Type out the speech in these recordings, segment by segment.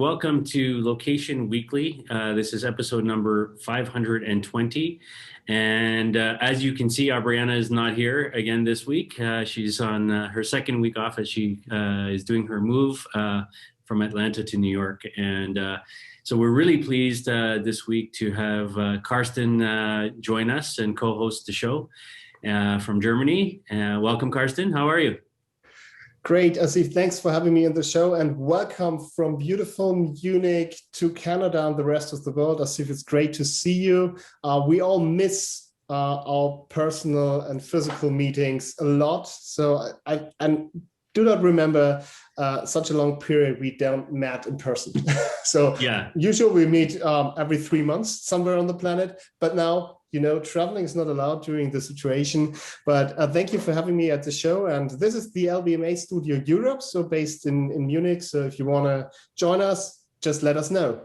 Welcome to Location Weekly. This is episode number 520. And as you can see, Brianna is not here again this week. She's on her second week off as she is doing her move from Atlanta to New York. And so we're really pleased this week to have Karsten join us and co-host the show from Germany. Welcome, Karsten. How are you? Great, Asif. Thanks for having me on the show, and welcome from beautiful Munich to Canada and the rest of the world. Asif, it's great to see you. We all miss our personal and physical meetings a lot. So I do not remember such a long period we don't met in person. So yeah, usually we meet every 3 months somewhere on the planet, but now, you know, traveling is not allowed during the situation. But thank you for having me at the show. And this is the LBMA Studio Europe, so based in Munich. So if you want to join us, just let us know.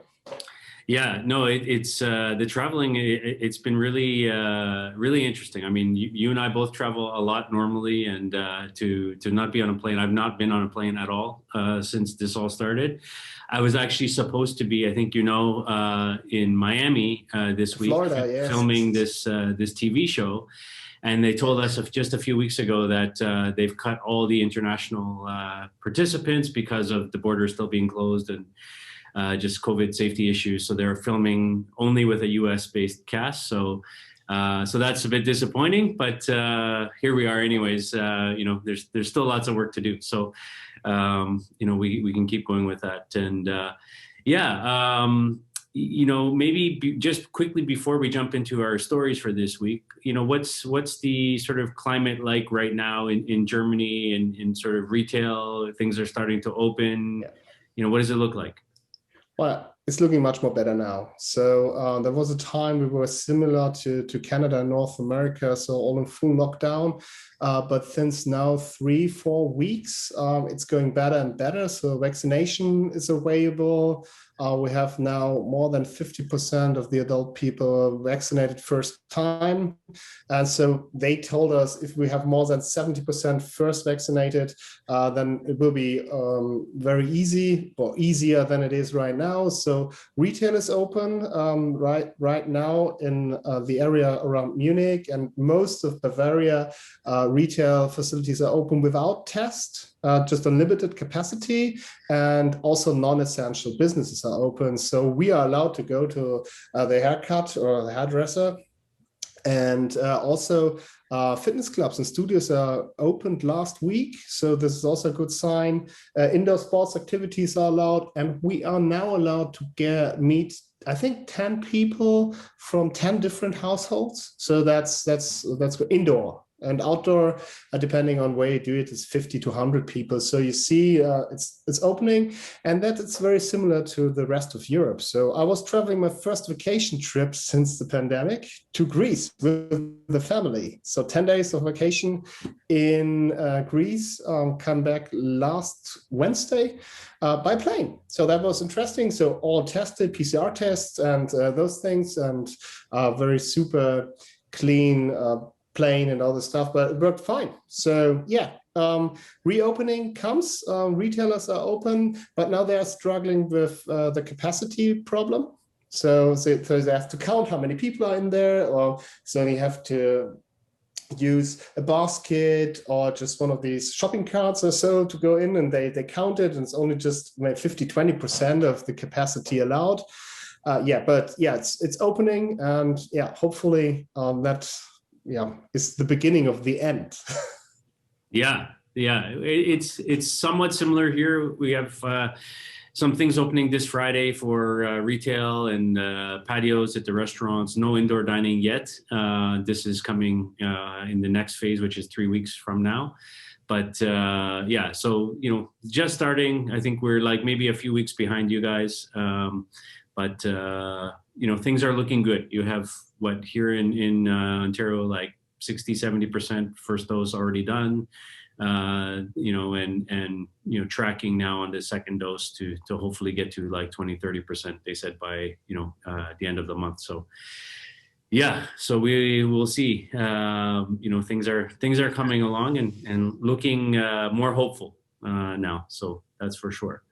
Yeah, no, it's the traveling. It's been really, really interesting. I mean, you and I both travel a lot normally, and to not be on a plane. I've not been on a plane at all since this all started. I was actually supposed to be, I think you know, in Miami this week, Florida, yes, filming this TV show, and they told us just a few weeks ago that they've cut all the international participants because of the border still being closed and just COVID safety issues. So they're filming only with a US-based cast. So that's a bit disappointing, but here we are anyways. You know, there's still lots of work to do. So, you know, we can keep going with that. And you know, maybe just quickly before we jump into our stories for this week, you know, what's the sort of climate like right now in Germany and in sort of retail? Things are starting to open. Yeah. You know, what does it look like? Well, it's looking much more better now. So there was a time we were similar to Canada and North America, so all in full lockdown. But since now 3-4 weeks, it's going better and better. So vaccination is available. We have now more than 50% of the adult people vaccinated first time. And so they told us if we have more than 70% first vaccinated, then it will be very easy, or easier than it is right now. So retail is open right now in the area around Munich, and most of Bavaria retail facilities are open without test. Just a limited capacity, and also non-essential businesses are open. So we are allowed to go to the haircut or the hairdresser, and also fitness clubs and studios are opened last week. So this is also a good sign. Indoor sports activities are allowed, and we are now allowed to meet, I think, 10 people from 10 different households. So that's indoor. And outdoor, depending on where you do it, is 50 to 100 people. So you see it's opening, and that it's very similar to the rest of Europe. So I was traveling my first vacation trip since the pandemic to Greece with the family. So 10 days of vacation in Greece, come back last Wednesday by plane. So that was interesting. So all tested, PCR tests and those things, and very super clean plane and all the stuff, but it worked fine. So yeah, reopening comes, retailers are open, but now they are struggling with the capacity problem. So they have to count how many people are in there, or so they have to use a basket or just one of these shopping carts or so to go in, and they count it, and it's only just maybe 50-20% of the capacity allowed. But yeah, it's opening, and yeah, hopefully that is the beginning of the end. Yeah, it's somewhat similar here. We have some things opening this Friday for retail and patios at the restaurants. No indoor dining yet. This is coming in the next phase, which is 3 weeks from now. But yeah, so, you know, just starting. I think we're like maybe a few weeks behind you guys. But you know, things are looking good. You have what here in Ontario, like 60-70% first dose already done. You know, and you know, tracking now on the second dose to hopefully get to like 20-30%. They said by, you know, the end of the month. So yeah, so we will see. You know, things are coming along and looking more hopeful now. So that's for sure.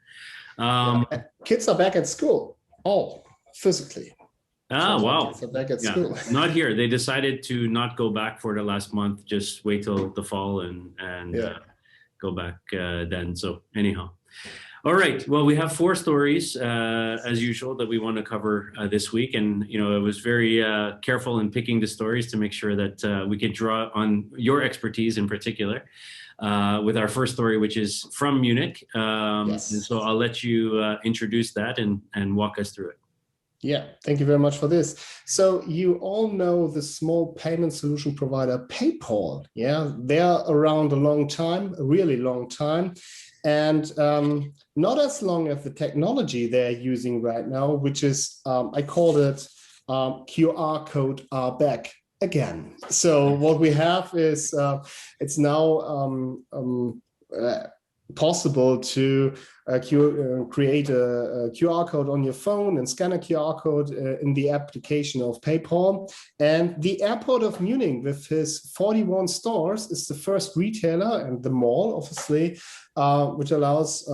Kids are back at school, all physically. Ah, wow. Kids are back at Yeah, school. not here. They decided to not go back for the last month. Just wait till the fall and Yeah. go back then. So anyhow. All right. Well, we have four stories, as usual, that we want to cover this week. And, you know, I was very careful in picking the stories to make sure that we could draw on your expertise in particular with our first story, which is from Munich. And Yes. so I'll let you introduce that and walk us through it. Yeah, thank you very much for this. So you all know the small payment solution provider PayPal. Yeah, they're around a long time, a really long time. And not as long as the technology they're using right now, which is, I called it QR code are back again. So what we have is it's now possible to create a QR code on your phone and scan a QR code in the application of PayPal. And the airport of Munich, with his 41 stores, is the first retailer, and the mall, obviously, which allows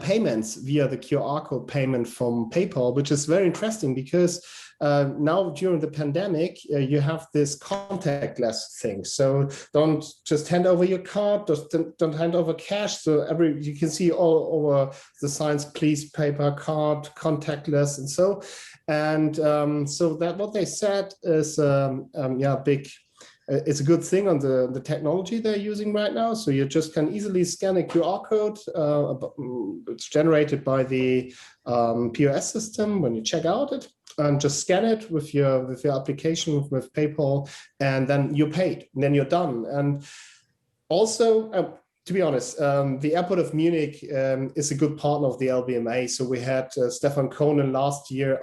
payments via the QR code payment from PayPal, which is very interesting because now during the pandemic, you have this contactless thing. So don't just hand over your card, just don't hand over cash. So you can see all over the signs, please paper, card, contactless, and so. And so that what they said is big. It's a good thing on the technology they're using right now. So you just can easily scan a QR code. It's generated by the POS system when you check out it, and just scan it with your application with PayPal, and then you're paid, and then you're done. And also, to be honest, the airport of Munich is a good partner of the LBMA. So we had Stefan Cohnen last year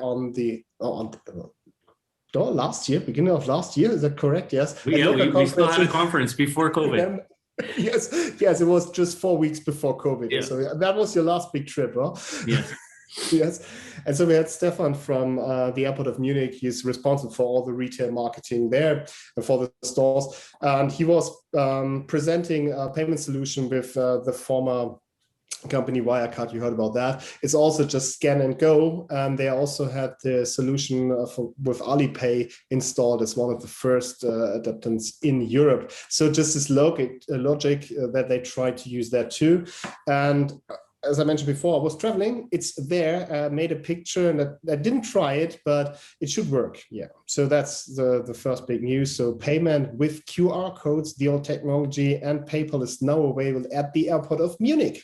beginning of last year, is that correct? Yes. Yeah, we still had a conference before COVID. Yes, it was just 4 weeks before COVID. Yeah. So that was your last big trip, huh? Yes. Yes. And so we had Stefan from the airport of Munich. He's responsible for all the retail marketing there and for the stores. And he was presenting a payment solution with the former company Wirecard. You heard about that. It's also just scan and go. And they also had the solution with Alipay installed as one of the first adaptants in Europe. So just this logic that they tried to use that too. And as I mentioned before, I was traveling. It's there. Made a picture, and I didn't try it, but it should work. Yeah. So that's the first big news. So payment with QR codes, the old technology, and PayPal is now available at the airport of Munich.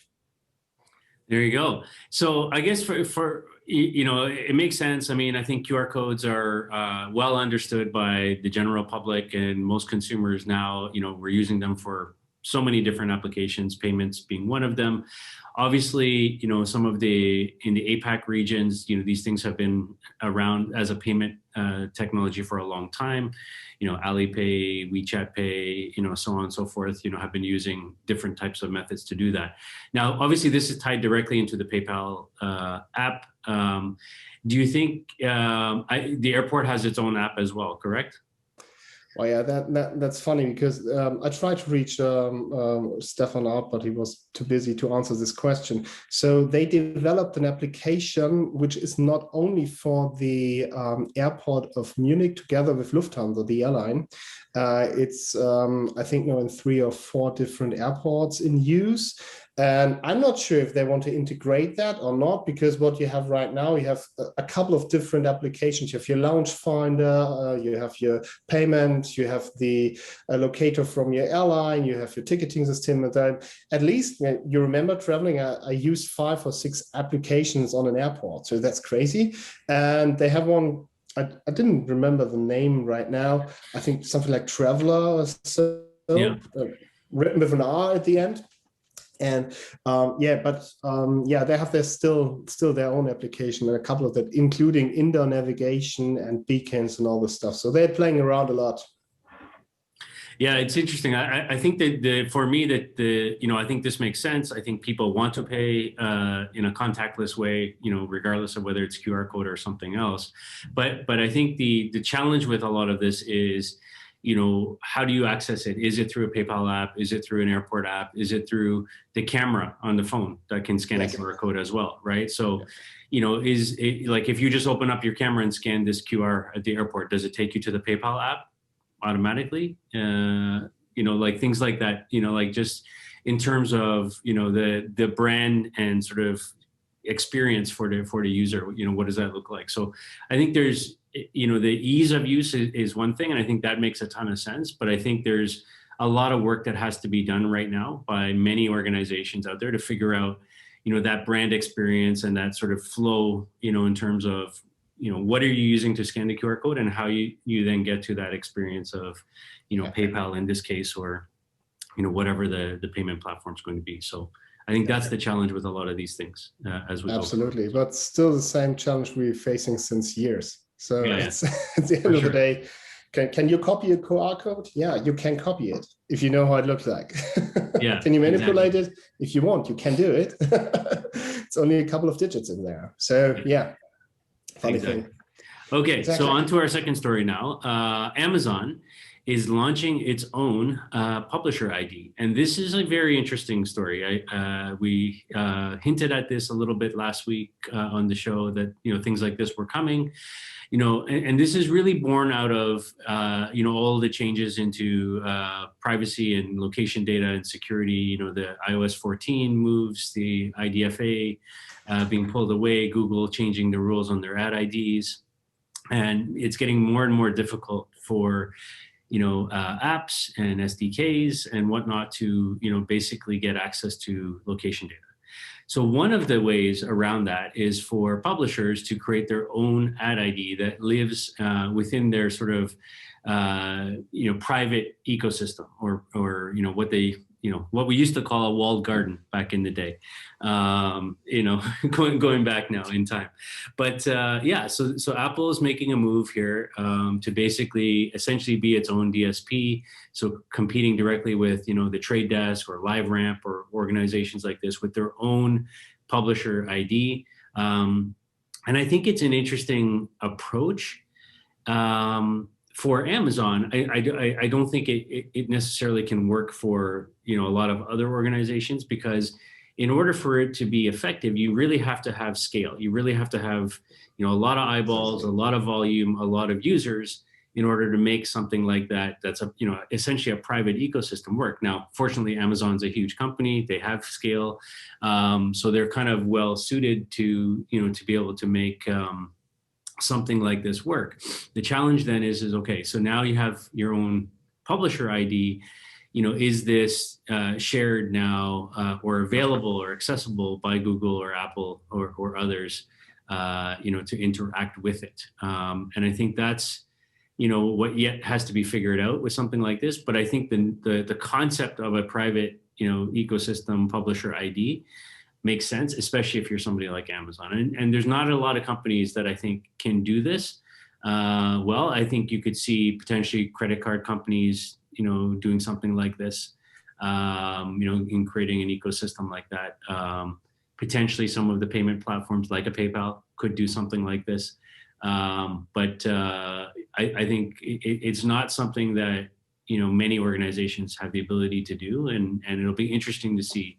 There you go. So I guess for you know, it makes sense. I mean, I think QR codes are well understood by the general public, and most consumers now, you know, we're using them for so many different applications, payments being one of them. Obviously, you know, some of in the APAC regions, you know, these things have been around as a payment technology for a long time. You know, Alipay, WeChat Pay, you know, so on and so forth, you know, have been using different types of methods to do that. Now, obviously, this is tied directly into the PayPal app. Do you think the airport has its own app as well, correct? Well, yeah, that's funny because I tried to reach Stefan out, but he was too busy to answer this question. So they developed an application which is not only for the airport of Munich together with Lufthansa, the airline. It's, I think, now in 3 or 4 different airports in use. And I'm not sure if they want to integrate that or not, because what you have right now, you have a couple of different applications. You have your lounge finder, you have your payment, you have the locator from your airline, you have your ticketing system. And then at least you remember traveling, I used 5 or 6 applications on an airport. So that's crazy. And they have one, I didn't remember the name right now. I think something like Traveler or so, written with an R at the end. And they have their still their own application, and a couple of that, including indoor navigation and beacons and all this stuff. So they're playing around a lot. Yeah, it's interesting. I think that for me I think this makes sense. I think people want to pay in a contactless way, you know, regardless of whether it's QR code or something else. But I think the challenge with a lot of this is, how do you access it? Is it through a PayPal app? Is it through an airport app? Is it through the camera on the phone that can scan a QR code as well, right? So, is it like if you just open up your camera and scan this QR at the airport, does it take you to the PayPal app automatically? Like things like that, like just in terms of, the brand and sort of experience for the user, what does that look like? So I think there's, the ease of use is one thing, and I think that makes a ton of sense. But I think there's a lot of work that has to be done right now by many organizations out there to figure out, that brand experience and that sort of flow, in terms of, what are you using to scan the QR code, and how you then get to that experience of, PayPal in this case, or, whatever the payment platform is going to be. So I think that's the challenge with a lot of these things as we absolutely, but still the same challenge we're facing since years. So it's at the end of the day, can you copy a QR code? Yeah, you can copy it if you know how it looks like. Yeah. Can you manipulate it? If you want, you can do it. It's only a couple of digits in there. So yeah, funny thing. Okay, so on to our second story now. Amazon is launching its own publisher ID. And this is a very interesting story. We hinted at this a little bit last week on the show that, things like this were coming, and this is really born out of, all the changes into privacy and location data and security, the iOS 14 moves, the IDFA being pulled away, Google changing the rules on their ad IDs. And it's getting more and more difficult for apps and SDKs and whatnot to, basically get access to location data. So one of the ways around that is for publishers to create their own ad ID that lives within their sort of, private ecosystem, or what they, what we used to call a walled garden back in the day, going back now in time. But so Apple is making a move here to basically essentially be its own DSP. So competing directly with, the Trade Desk or LiveRamp or organizations like this with their own publisher ID. And I think it's an interesting approach. For Amazon, I don't think it necessarily can work for, a lot of other organizations, because in order for it to be effective, you really have to have scale. You really have to have, a lot of eyeballs, a lot of volume, a lot of users in order to make something like that. That's essentially a private ecosystem work. Now, fortunately, Amazon's a huge company. They have scale. So they're kind of well suited to, to be able to make, something like this work. The challenge then is okay, so now you have your own publisher ID, is this shared now or available or accessible by Google or Apple or others, to interact with it. And I think that's, what yet has to be figured out with something like this. But I think the concept of a private, ecosystem publisher ID makes sense, especially if you're somebody like Amazon. And there's not a lot of companies that I think can do this. Well, I think you could see potentially credit card companies, doing something like this, in creating an ecosystem like that. Potentially some of the payment platforms like a PayPal could do something like this. But I think it's not something that, many organizations have the ability to do. And it'll be interesting to see,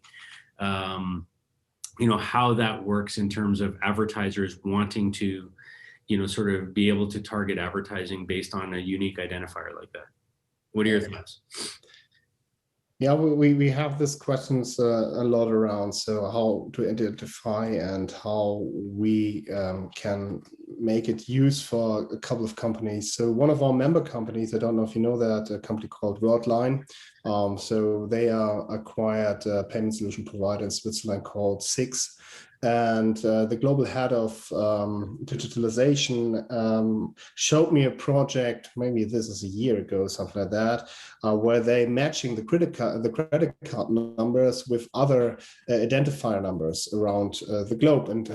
how that works in terms of advertisers wanting to, sort of be able to target advertising based on a unique identifier like that. What are your thoughts? Yeah, we have these questions a lot around. So how to identify and how we can make it used for a couple of companies. So one of our member companies, I don't know if you know that, a company called Worldline. So they are acquired a payment solution provider in Switzerland called Six. And the global head of digitalization showed me a project, maybe this is a year ago, something like that, where they matching the credit card numbers with other identifier numbers around the globe. And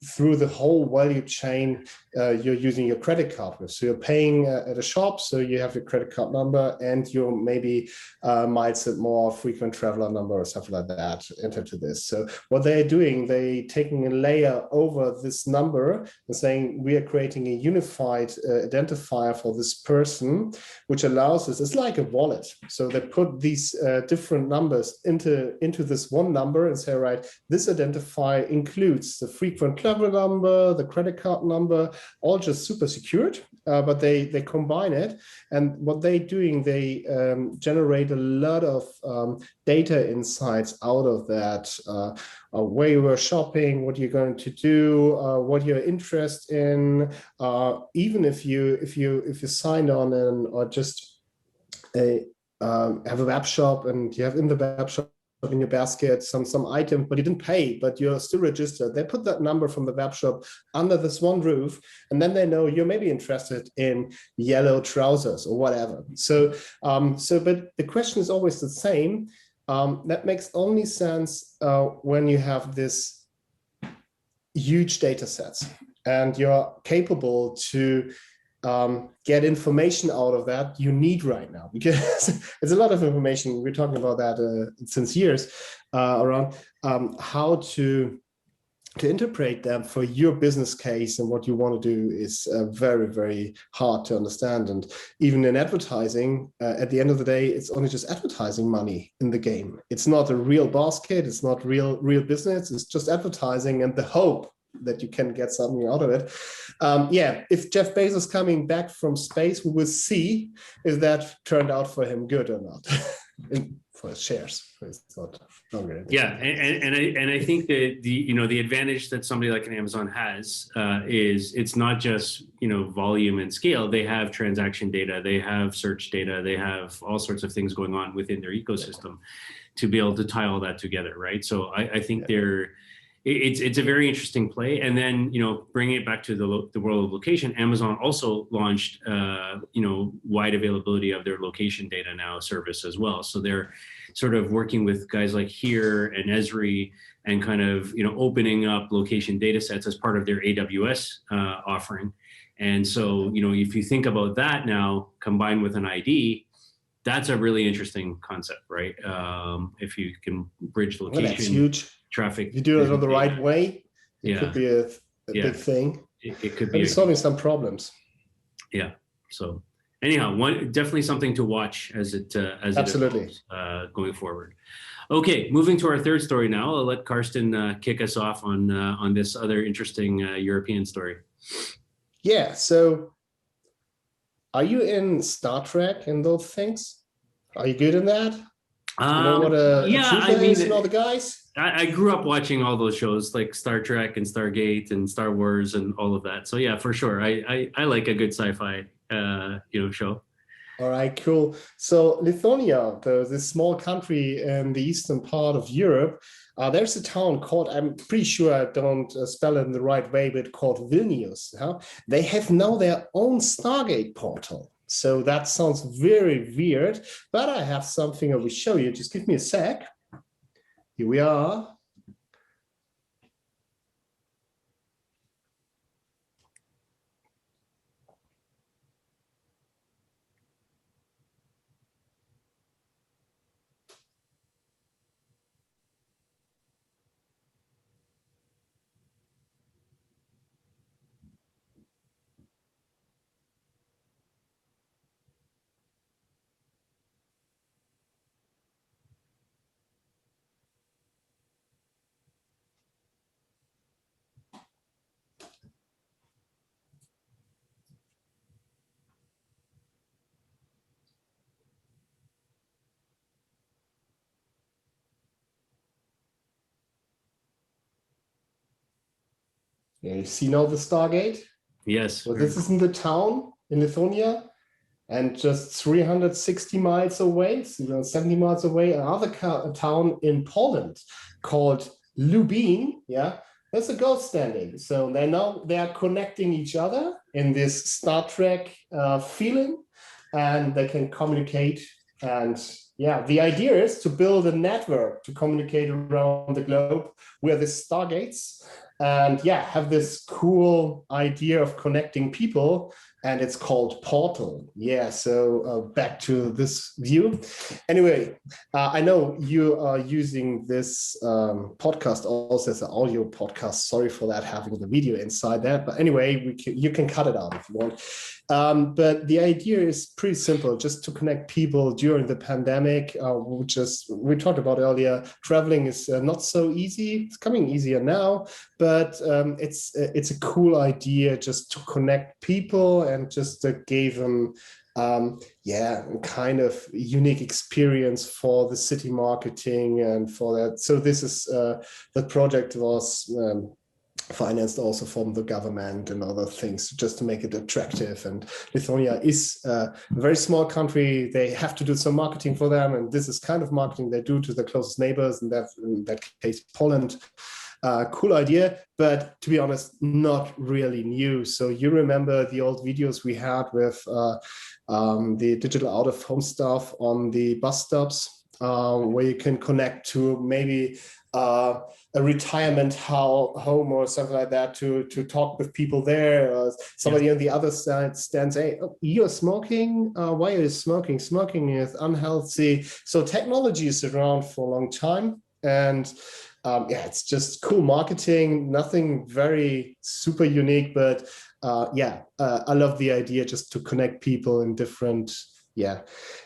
through the whole value chain, you're using your credit card with. So you're paying at a shop, so you have your credit card number, and you maybe might set more frequent traveler number or something like that into this. So what they're doing, they basically taking a layer over this number and saying we are creating a unified identifier for this person, which allows us, it's like a wallet. So they put these different numbers into this one number and say, right, this identifier includes the frequent travel number, the credit card number, all just super secured, but they combine it. And what they're doing, they generate a lot of data insights out of that, where you were shopping, what you're going to do, what you're interested in, even if you signed on or just have a web shop and you have in the web shop in your basket some item, but you didn't pay, but you're still registered. They put that number from the web shop under this one roof, and then they know you're maybe interested in yellow trousers or whatever. So, but the question is always the same. That makes only sense when you have this huge data sets and you're capable to get information out of that you need right now, because it's a lot of information. We're talking about that since years around how to interpret them for your business case and what you want to do is very, very hard to understand. And even in advertising, at the end of the day, it's only just advertising money in the game. It's not a real basket. It's not real business. It's just advertising and the hope that you can get something out of it. Yeah, if Jeff Bezos coming back from space, we will see if that turned out for him good or not. For his shares, it's not longer. Yeah, and I think that the advantage that somebody like an Amazon has is it's not just volume and scale. They have transaction data, they have search data, they have all sorts of things going on within their ecosystem to be able to tie all that together, right? So I think it's a very interesting play. And then bringing it back to the world of location, Amazon also launched wide availability of their location data now service as well. So they're sort of working with guys like Here and Esri and kind of opening up location data sets as part of their AWS offering. And so if you think about that now combined with an ID, that's a really interesting concept, right? If you can bridge location, that's huge. Traffic. If you do it on the right way, it Yeah. could be a big thing. It could be solving some problems. Yeah. So anyhow, definitely something to watch as it Absolutely evolves, going forward. Okay, moving to our third story now. I'll let Karsten kick us off on this other interesting European story. Yeah. So, are you in Star Trek and those things? Are you good in that? You know what is and all the guys? I grew up watching all those shows like Star Trek and Stargate and Star Wars and all of that. So yeah, for sure. I like a good sci-fi show. All right, cool. So Lithuania, this small country in the eastern part of Europe, there's a town called, I'm pretty sure I don't spell it in the right way, but called Vilnius. Huh? They have now their own Stargate portal. So that sounds very weird, but I have something I will show you. Just give me a sec. Here we are. Yeah, you see now the Stargate? Yes. So this isn't the town in Lithuania, and just 360 miles away, 70 miles away, another town in Poland called Lubin. Yeah, there's a ghost standing. So they are connecting each other in this Star Trek feeling, and they can communicate. And yeah, the idea is to build a network to communicate around the globe where the Stargates. and yeah, have this cool idea of connecting people, and it's called Portal. Yeah, so back to this view. Anyway, I know you are using this podcast also as an audio podcast. Sorry for that, having the video inside that. But anyway, you can cut it out if you want. But the idea is pretty simple, just to connect people during the pandemic, which is, we talked about earlier, traveling is not so easy. It's coming easier now, but it's a cool idea just to connect people and just gave them kind of unique experience for the city marketing and for that. So this is the project was financed also from the government and other things just to make it attractive. And Lithuania is a very small country. They have to do some marketing for them, and this is kind of marketing they do to the closest neighbors, and in that case Poland. Cool idea, but to be honest, not really new. So you remember the old videos we had with the digital out-of-home stuff on the bus stops, where you can connect to maybe a retirement home or something like that to talk with people there. Somebody on the other side stands, hey, oh, you're smoking? Why are you smoking? Smoking is unhealthy. So technology is around for a long time, and it's just cool marketing, nothing very super unique, but I love the idea just to connect people in different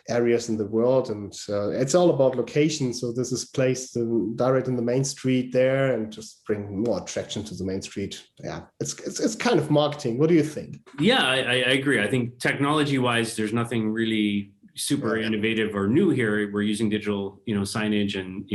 areas in the world. And it's all about location. So this is placed direct in the main street there, and just bring more attraction to the main street. Yeah, it's kind of marketing. What do you think? Yeah, I agree. I think technology wise, there's nothing really super innovative or new here. We're using digital, signage and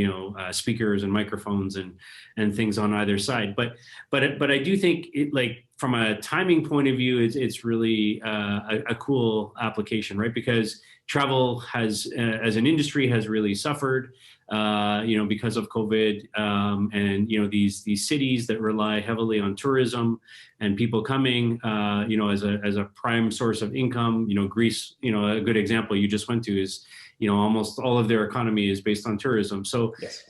speakers and microphones and things on either side. But I do think it, like, from a timing point of view, it's really a cool application, right? Because travel has, as an industry, has really suffered, because of COVID, and these cities that rely heavily on tourism and people coming, as a prime source of income. Greece, a good example you just went to is, almost all of their economy is based on tourism. So, yes.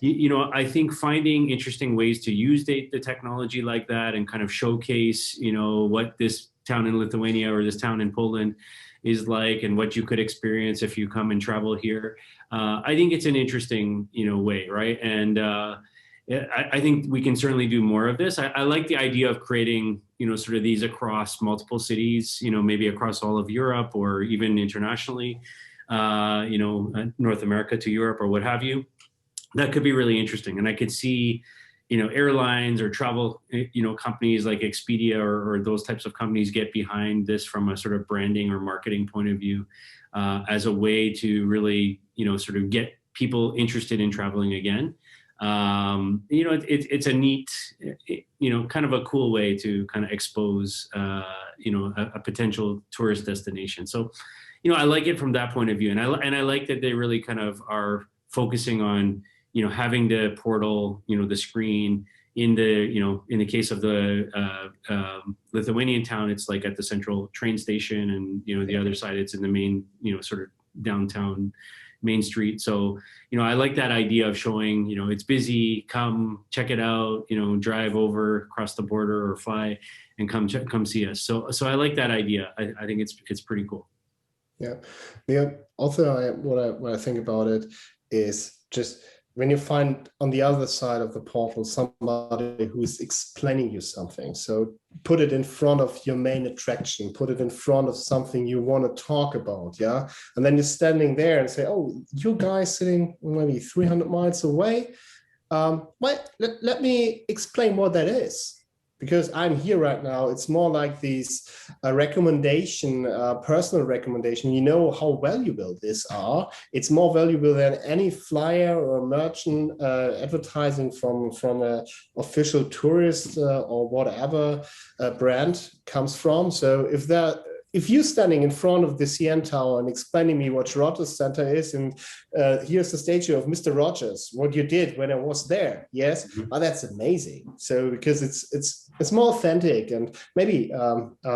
I think finding interesting ways to use the technology like that and kind of showcase, what this town in Lithuania or this town in Poland is like, and what you could experience if you come and travel here. I think it's an interesting, way, right? And I think we can certainly do more of this. I like the idea of creating, sort of these across multiple cities, maybe across all of Europe or even internationally, North America to Europe or what have you. That could be really interesting. And I could see, airlines or travel, companies like Expedia or those types of companies get behind this from a sort of branding or marketing point of view, as a way to really, sort of get people interested in traveling again. It's a neat, kind of a cool way to kind of expose, a potential tourist destination. So, I like it from that point of view. And I like that they really kind of are focusing on, having the portal, the screen in the case of the Lithuanian town, it's like at the central train station, and, the other side, it's in the main, sort of downtown main street. So, I like that idea of showing, it's busy, come check it out, drive over across the border or fly and come see us. So I like that idea. I think it's pretty cool. Yeah. Also, what I think about it is just when you find on the other side of the portal somebody who is explaining you something. So put it in front of your main attraction, put it in front of something you want to talk about. Yeah. And then you're standing there and say, oh, you guys sitting maybe 300 miles away. Let me explain what that is. Because I'm here right now, it's more like these recommendation, personal recommendation. You know how valuable these are. It's more valuable than any flyer or merchant advertising from an official tourist or whatever brand comes from. So if you're standing in front of the CN Tower and explaining me what Rogers Center is, and here's the statue of Mr. Rogers, what you did when I was there, yes, that's amazing. So because it's more authentic, and maybe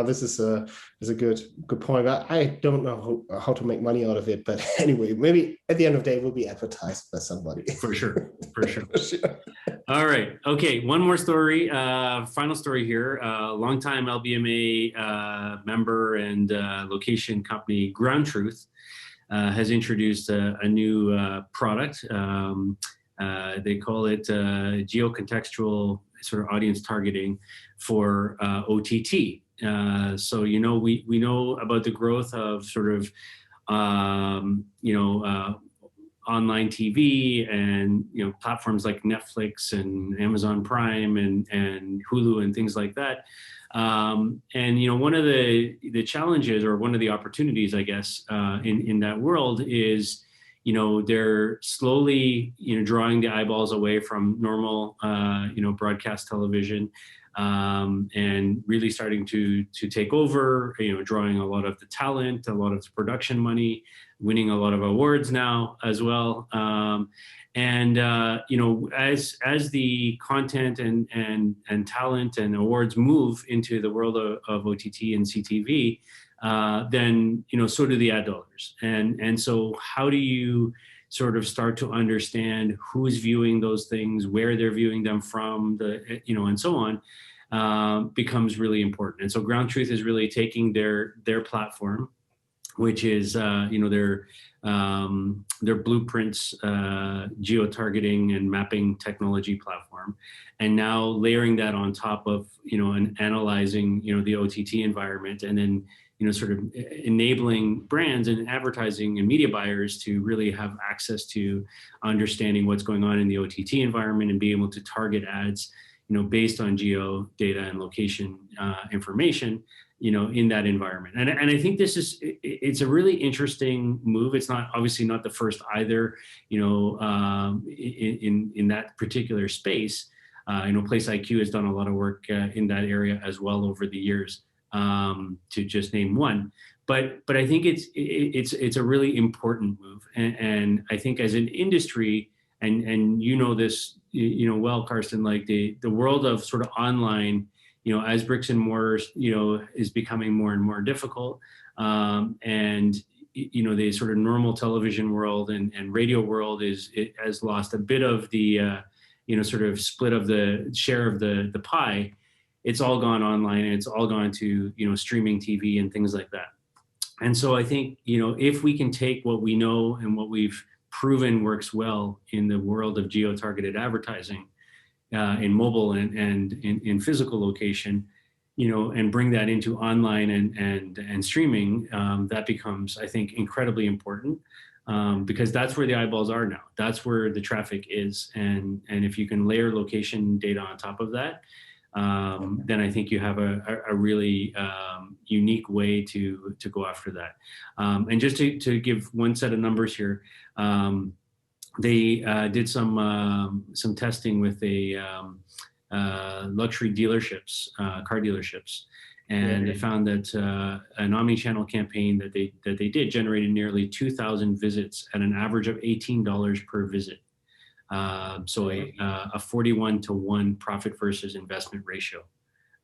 this is a good point. I don't know how to make money out of it, but anyway, maybe at the end of the day, it will be advertised by somebody. For sure. For sure. All right. Okay. One more story. Final story here. Longtime LBMA member and location company Ground Truth has introduced a new product. They call it geocontextual sort of audience targeting for OTT. So we know about the growth of sort of online TV and platforms like Netflix and Amazon Prime and Hulu and things like that. And one of the challenges or one of the opportunities, I guess, in that world is they're slowly drawing the eyeballs away from normal broadcast television. And really starting to take over, drawing a lot of the talent, a lot of the production money, winning a lot of awards now as well. And as the content and talent and awards move into the world of OTT and CTV, then so do the ad dollars. And so how do you sort of start to understand who's viewing those things, where they're viewing them from, and so on, becomes really important. And so Ground Truth is really taking their platform, which is their Blueprints geo-targeting and mapping technology platform, and now layering that on top of and analyzing the OTT environment, and then sort of enabling brands and advertising and media buyers to really have access to understanding what's going on in the OTT environment and be able to target ads based on geo data and location information in that environment. And I think it's a really interesting move. It's not obviously not the first either, in that particular space. Place IQ has done a lot of work in that area as well over the years, to just name one. But I think it's a really important move. And I think as an industry, and this well, Karsten, like the world of sort of online, as bricks and mortars, is becoming more and more difficult. And the sort of normal television world and radio world has lost a bit of the sort of split of the share of the pie. It's all gone online, and it's all gone to streaming TV and things like that. And so I think if we can take what we know and what we've proven works well in the world of geo-targeted advertising, in mobile and in physical location, and bring that into online and streaming, that becomes, I think, incredibly important, because that's where the eyeballs are now. That's where the traffic is, and if you can layer location data on top of that, then I think you have a really unique way to go after that. And just to give one set of numbers here. They did some testing with luxury dealerships, car dealerships, and they found that an omni-channel campaign that they did generated nearly 2,000 visits at an average of $18 per visit. So a 41-to-1 profit versus investment ratio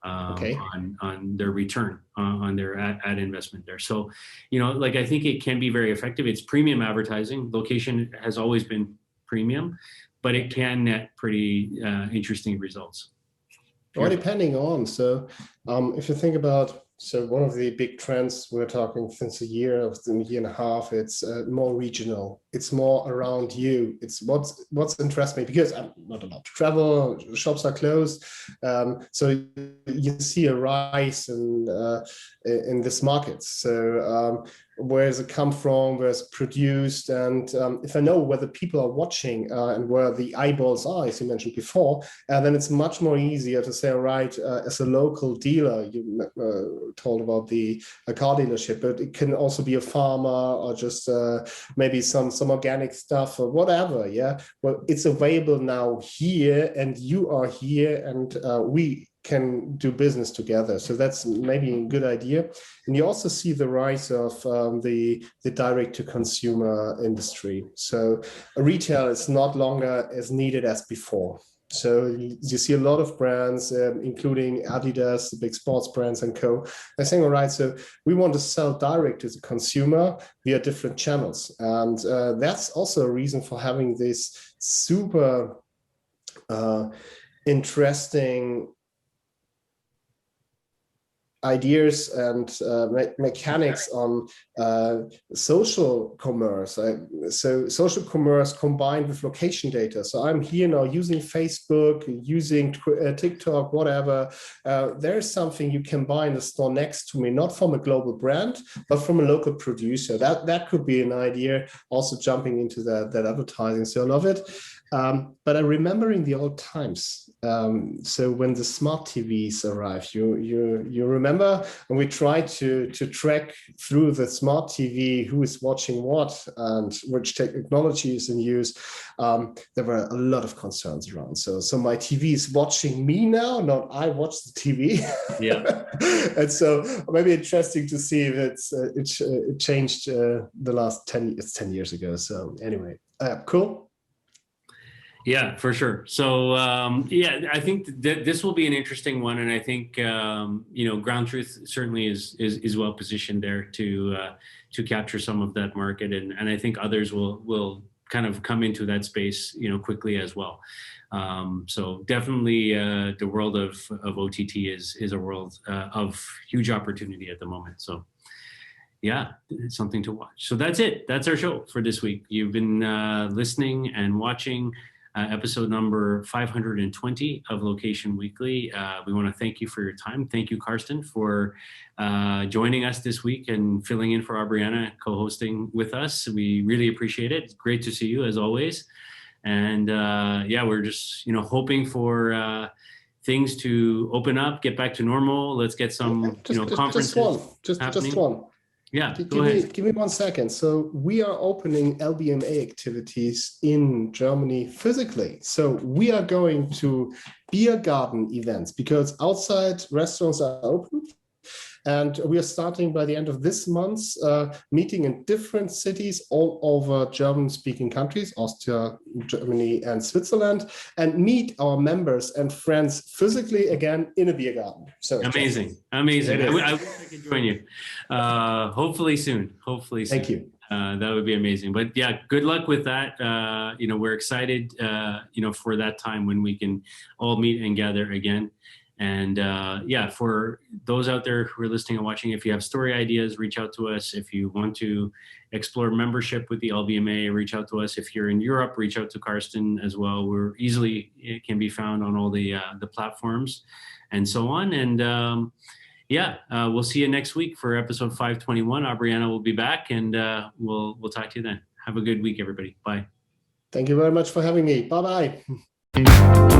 on their return on their ad investment there. So, I think it can be very effective. It's premium advertising. Location has always been premium, but it can net pretty interesting results. Well, depending on. So if you think about, one of the big trends we're talking since a year and a half, it's more regional. It's more around you. It's what's interests me, because I'm not allowed to travel. Shops are closed, so you see a rise in this market. So where does it come from? Where it's produced? And if I know where the people are watching and where the eyeballs are, as you mentioned before, then it's much more easier to say, all right, as a local dealer, you told about the car dealership, but it can also be a farmer or just maybe some organic stuff or whatever. Yeah, well, it's available now here, and you are here, and we can do business together. So that's maybe a good idea. And you also see the rise of the direct to consumer industry. So retail is not longer as needed as before. So you see a lot of brands, including Adidas, the big sports brands and co. They're saying, all right, so we want to sell direct to the consumer via different channels. And that's also a reason for having this super interesting ideas and mechanics on social commerce. So social commerce combined with location data. So I'm here now using Facebook, using TikTok, whatever. There's something you can buy in the store next to me, not from a global brand, but from a local producer. That could be an idea, also jumping into that advertising. So I love it. But I'm remembering the old times. So when the smart TVs arrived, you remember when we tried to track through the smart TV who is watching what and which technology is in use. There were a lot of concerns around. So my TV is watching me now, not I watch the TV. Yeah. And so maybe interesting to see if it changed the last 10 years ago. So anyway, cool. Yeah, for sure. So I think that this will be an interesting one, and I think Ground Truth certainly is well positioned there to capture some of that market, and I think others will kind of come into that space quickly as well. So definitely the world of OTT is a world of huge opportunity at the moment. So yeah, it's something to watch. So that's it. That's our show for this week. You've been listening and watching episode number 520 of Location Weekly. We want to thank you for your time. Thank you, Karsten, for joining us this week and filling in for Aubriana, co-hosting with us. We really appreciate it. It's great to see you as always. And we're just hoping for things to open up, get back to normal. Let's get some conferences. Just one. Yeah, give me 1 second. So we are opening LBMA activities in Germany physically. So we are going to beer garden events because outside restaurants are open. And we are starting by the end of this month, meeting in different cities all over German-speaking countries, Austria, Germany, and Switzerland, and meet our members and friends physically again in a beer garden. So amazing. I wish I could join you. Hopefully soon. Thank you. That would be amazing. But yeah, good luck with that. We're excited, for that time when we can all meet and gather again. And for those out there who are listening and watching, if you have story ideas, reach out to us. If you want to explore membership with the LBMA, reach out to us. If you're in Europe, reach out to Karsten as well. It can be found on all the platforms and so on. And we'll see you next week for episode 521. Aubriana will be back, and we'll talk to you then. Have a good week, everybody. Bye. Thank you very much for having me. Bye-bye.